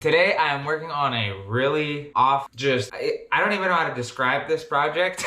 Today I am working on a really I don't even know how to describe this project.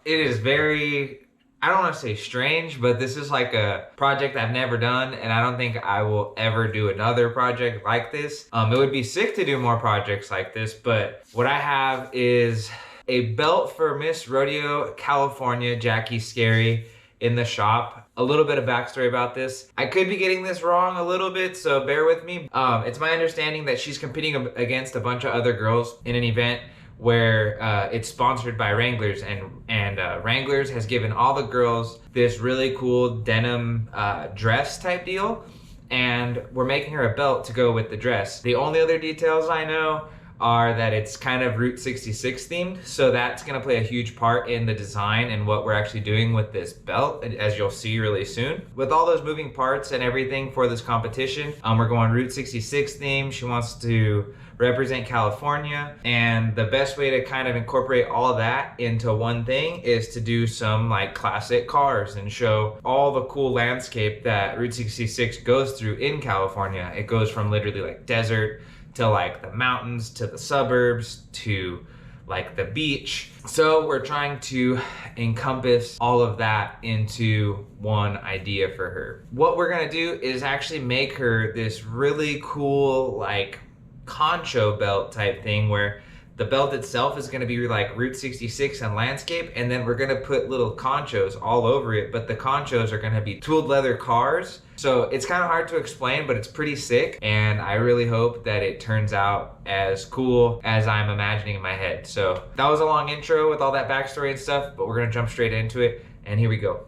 It is very, I don't want to say strange, but this is like a project I've never done, and I don't think I will ever do another project like this. It would be sick to do more projects like this, but what I have is a belt for Miss Rodeo, California, Jackie Scarry in the shop. A little bit of backstory about this. I could be getting this wrong a little bit, so bear with me. It's my understanding that she's competing against a bunch of other girls in an event where it's sponsored by Wranglers, and Wranglers has given all the girls this really cool denim dress type deal, and we're making her a belt to go with the dress. The only other details I know are that it's kind of Route 66 themed, so that's gonna play a huge part in the design and what we're actually doing with this belt, as you'll see really soon. With all those moving parts and everything for this competition, we're going Route 66 theme. She wants to represent California, and the best way to kind of incorporate all of that into one thing is to do some like classic cars and show all the cool landscape that Route 66 goes through in California. It goes from literally like desert to like the mountains, to the suburbs, to like the beach. So we're trying to encompass all of that into one idea for her. What we're gonna do is actually make her this really cool like concho belt type thing, where the belt itself is gonna be like Route 66 and landscape, and then we're gonna put little conchos all over it, but the conchos are gonna be tooled leather cars. So it's kind of hard to explain, but it's pretty sick, and I really hope that it turns out as cool as I'm imagining in my head. So that was a long intro with all that backstory and stuff, but we're gonna jump straight into it, and here we go.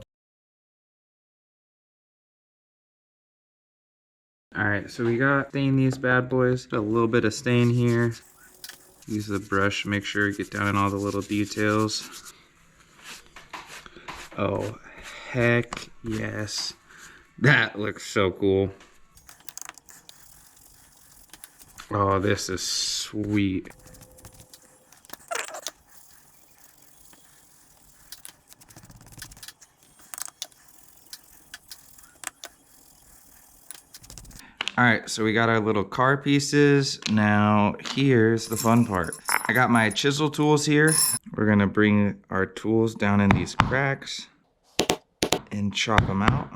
All right, so we got stain these bad boys. Got a little bit of stain here. Use the brush, make sure you get down in all the little details. Oh, heck yes. That looks so cool. Oh, this is sweet. All right, so we got our little car pieces. Now, here's the fun part. I got my chisel tools here. We're gonna bring our tools down in these cracks and chop them out.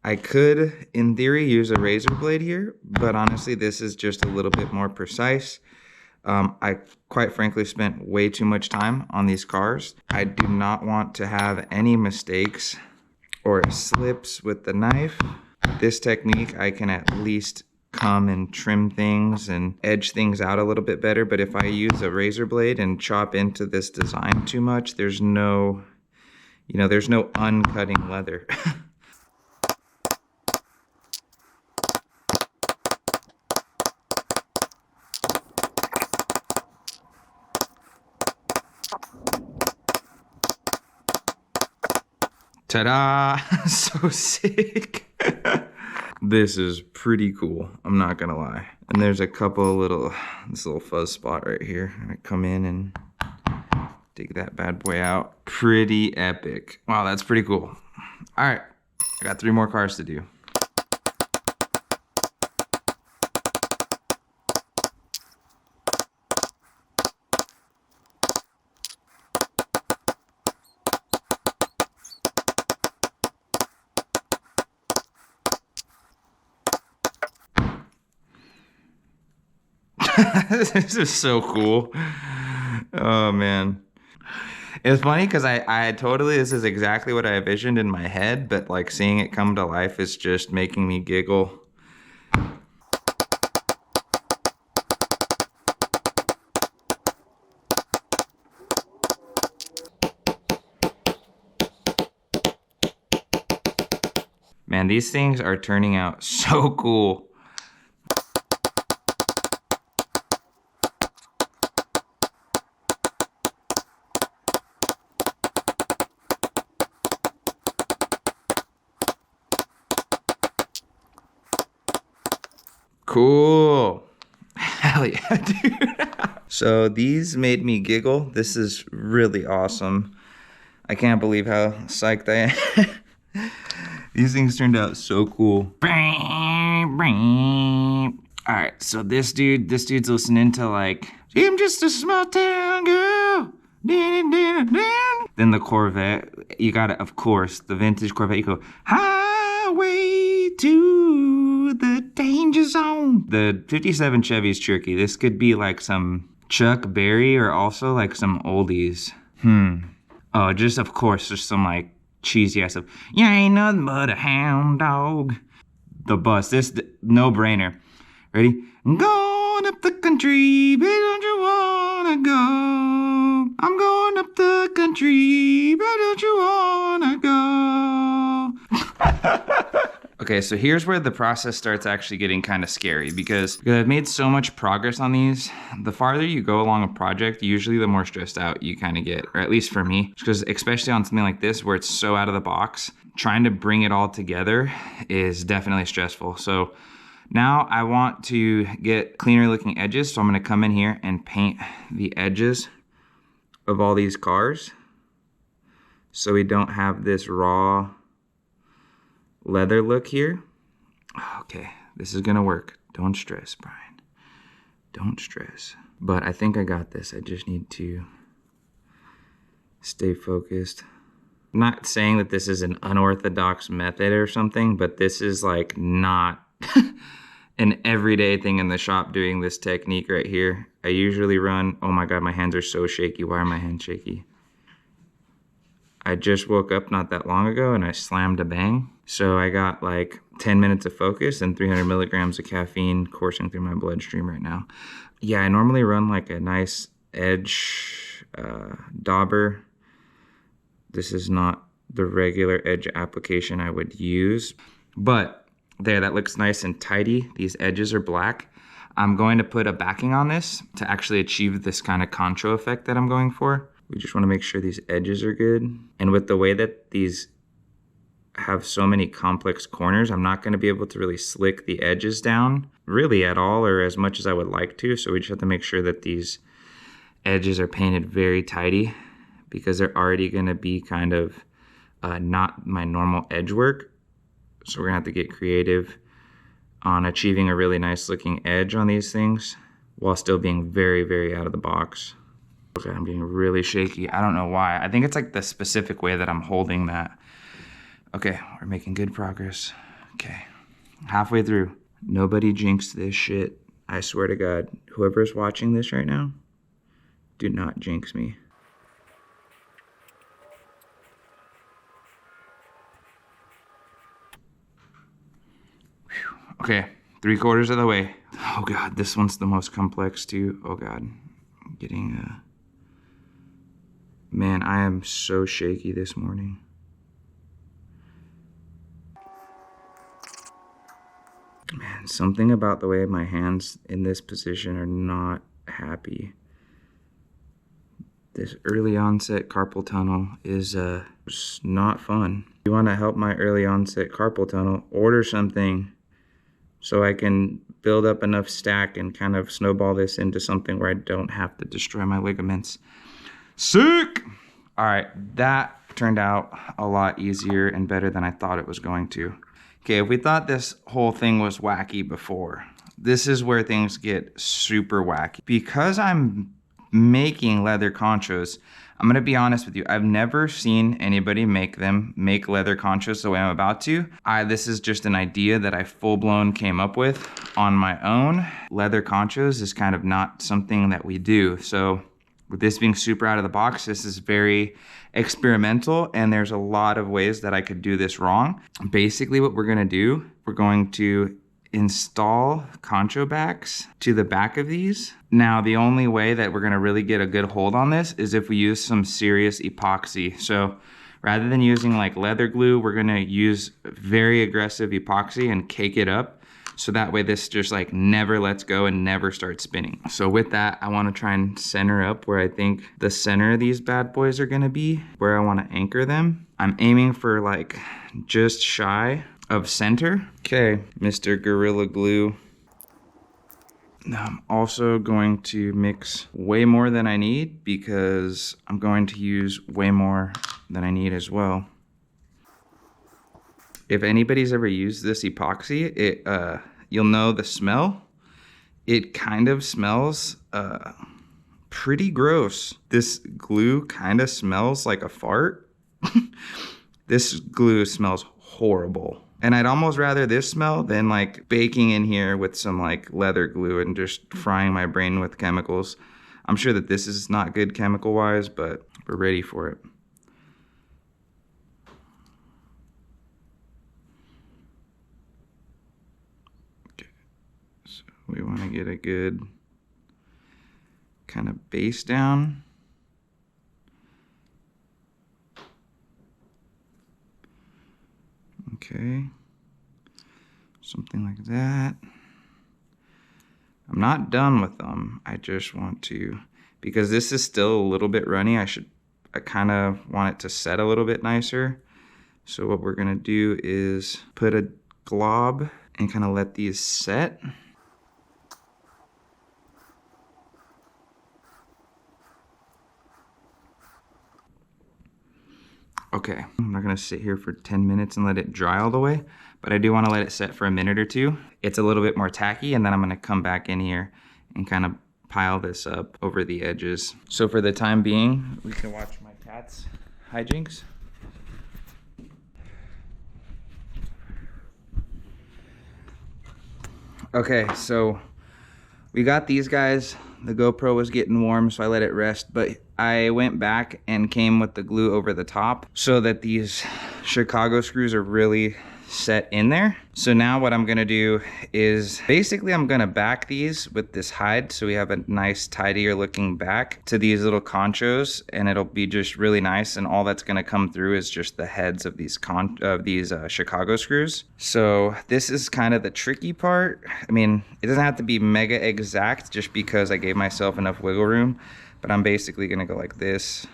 I could, in theory, use a razor blade here, but honestly, this is just a little bit more precise. I quite frankly spent way too much time on these cars. I do not want to have any mistakes or slips with the knife. This technique, I can at least come and trim things and edge things out a little bit better, but if I use a razor blade and chop into this design too much, there's no, there's no uncutting leather. Ta-da! So sick! This is pretty cool, I'm not gonna lie. And there's a couple this little fuzz spot right here. I come in and dig that bad boy out. Pretty epic. Wow, that's pretty cool. All right, I got 3 more cars to do. This is so cool. Oh man. It's funny because I totally, this is exactly what I envisioned in my head, but like seeing it come to life is just making me giggle. Man, these things are turning out so cool. Cool. Hell yeah, dude. So these made me giggle. This is really awesome. I can't believe how psyched I am. These things turned out so cool. All right, so this dude's listening to like, I'm just a small town girl. Then the Corvette, you got it, of course, the vintage Corvette, you go, highway to the danger zone. The 57 Chevy's tricky. This could be like some Chuck Berry or also like some oldies. Oh, just of course, there's some like cheesy ass of, you ain't nothing but a hound dog. The bus, this, no brainer. Ready? I'm going up the country, but don't you wanna go? I'm going up the country, but don't you wanna go? Okay, so here's where the process starts actually getting kind of scary because I've made so much progress on these. The farther you go along a project, usually the more stressed out you kind of get, or at least for me, because especially on something like this where it's so out of the box, trying to bring it all together is definitely stressful. So now I want to get cleaner looking edges, so I'm gonna come in here and paint the edges of all these cars so we don't have this raw leather look here. Okay, this is gonna work. Don't stress, Brian. Don't stress. But I think I got this. I just need to stay focused. I'm not saying that this is an unorthodox method or something, but this is like not an everyday thing in the shop doing this technique right here. I usually run, oh my God, my hands are so shaky. Why are my hands shaky? I just woke up not that long ago and I slammed a bang. So I got like 10 minutes of focus and 300 milligrams of caffeine coursing through my bloodstream right now. Yeah, I normally run like a nice edge dauber. This is not the regular edge application I would use, but there, that looks nice and tidy. These edges are black. I'm going to put a backing on this to actually achieve this kind of concho effect that I'm going for. We just want to make sure these edges are good. And with the way that these have so many complex corners, I'm not going to be able to really slick the edges down really at all or as much as I would like to. So we just have to make sure that these edges are painted very tidy because they're already going to be kind of not my normal edge work. So we're gonna have to get creative on achieving a really nice looking edge on these things while still being very, very out of the box. Okay, I'm getting really shaky. I don't know why. I think it's like the specific way that I'm holding that. Okay, we're making good progress. Okay, halfway through. Nobody jinx this shit. I swear to God, whoever's watching this right now, do not jinx me. Okay, 3/4 of the way. Oh God, this one's the most complex too. Oh God, I'm getting man, I am so shaky this morning. Man, something about the way my hands in this position are not happy. This early onset carpal tunnel is not fun. If you want to help my early onset carpal tunnel, order something so I can build up enough stack and kind of snowball this into something where I don't have to destroy my ligaments. Sick! All right, that turned out a lot easier and better than I thought it was going to. Okay, if we thought this whole thing was wacky before, this is where things get super wacky. Because I'm making leather conchos, I'm gonna be honest with you, I've never seen anybody make leather conchos the way I'm about to. This is just an idea that I full-blown came up with on my own. Leather conchos is kind of not something that we do. So with this being super out of the box, this is very experimental and there's a lot of ways that I could do this wrong. Basically what we're gonna do, we're going to install concho backs to the back of these. Now, the only way that we're gonna really get a good hold on this is if we use some serious epoxy. So rather than using like leather glue, we're gonna use very aggressive epoxy and cake it up. So that way this just like never lets go and never starts spinning. So with that, I wanna try and center up where I think the center of these bad boys are gonna be, where I wanna anchor them. I'm aiming for like just shy of center. Okay, Mr. Gorilla Glue. Now I'm also going to mix way more than I need because I'm going to use way more than I need as well. If anybody's ever used this epoxy, you'll know the smell It kind of smells pretty gross. This glue kind of smells like a fart. This glue smells horrible. And I'd almost rather this smell than like baking in here with some like leather glue and just frying my brain with chemicals. I'm sure that this is not good chemical wise, but we're ready for it. Okay, so we want to get a good kind of base down. Okay, something like that. I'm not done with them. I just want to, because this is still a little bit runny, I kind of want it to set a little bit nicer. So what we're gonna do is put a glob and kind of let these set. Okay, I'm not gonna sit here for 10 minutes and let it dry all the way, but I do wanna let it set for a minute or two. It's a little bit more tacky, and then I'm gonna come back in here and kind of pile this up over the edges. So for the time being, we can watch my cat's hijinks. Okay, so we got these guys. The GoPro was getting warm, so I let it rest, but I went back and came with the glue over the top so that these Chicago screws are really set in there. So now what I'm gonna do is basically I'm gonna back these with this hide so we have a nice tidier looking back to these little conchos, and it'll be just really nice, and all that's gonna come through is just the heads of these Chicago screws. So this is kind of the tricky part. I mean, it doesn't have to be mega exact just because I gave myself enough wiggle room, but I'm basically gonna go like this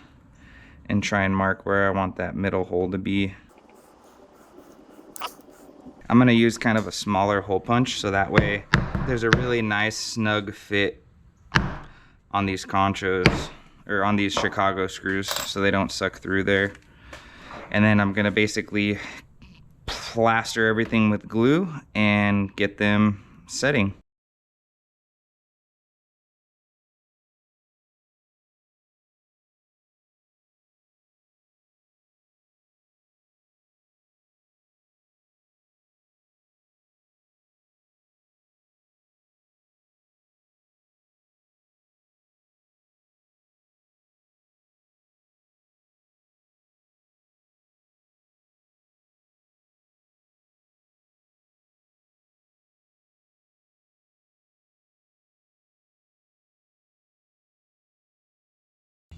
and try and mark where I want that middle hole to be. I'm gonna use kind of a smaller hole punch so that way there's a really nice snug fit on these conchos, or on these Chicago screws, so they don't suck through there. And then I'm gonna basically plaster everything with glue and get them setting.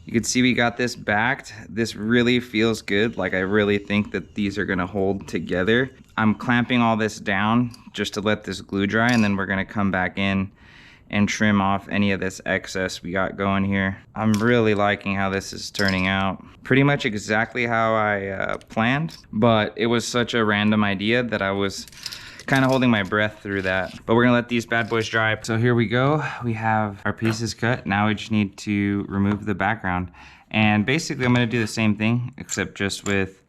You can see we got this backed. This really feels good. Like, I really think that these are gonna hold together. I'm clamping all this down just to let this glue dry, and then we're gonna come back in and trim off any of this excess we got going here. I'm really liking how this is turning out. Pretty much exactly how I planned, but it was such a random idea that I was kind of holding my breath through that. But we're gonna let these bad boys dry. So here we go. We have our pieces cut. Now we just need to remove the background. And basically I'm gonna do the same thing, except just with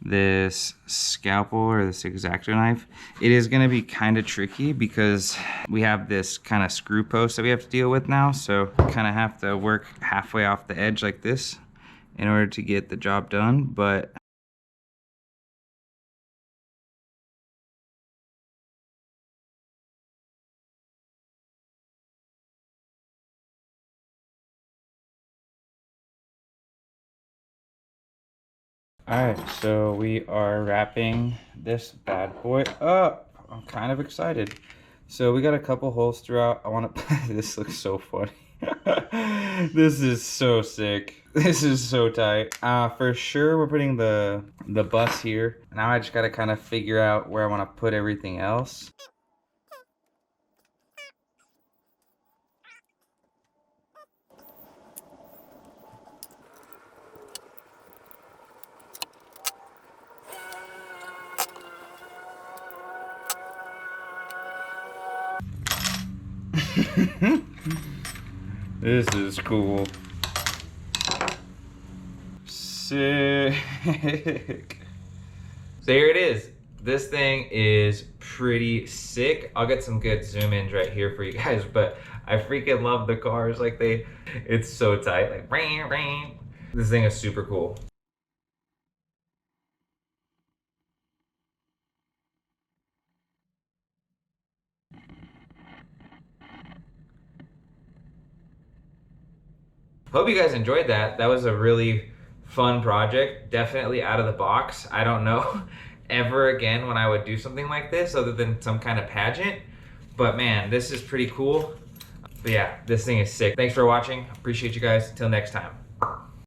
this scalpel or this X-Acto knife. It is gonna be kind of tricky because we have this kind of screw post that we have to deal with now. So kind of have to work halfway off the edge like this in order to get the job done. But alright, so we are wrapping this bad boy up. I'm kind of excited. So we got a couple holes throughout. I want to, this looks so funny. This is so sick. This is so tight. For sure we're putting the bus here. Now I just got to kind of figure out where I want to put everything else. This is cool. Sick. So here it is. This thing is pretty sick. I'll get some good zoom ins right here for you guys, but I freaking love the cars. Like it's so tight. Like, ring, ring. This thing is super cool. Hope you guys enjoyed that. That was a really fun project. Definitely out of the box. I don't know ever again when I would do something like this other than some kind of pageant. But man, this is pretty cool. But yeah, this thing is sick. Thanks for watching. Appreciate you guys. Until next time.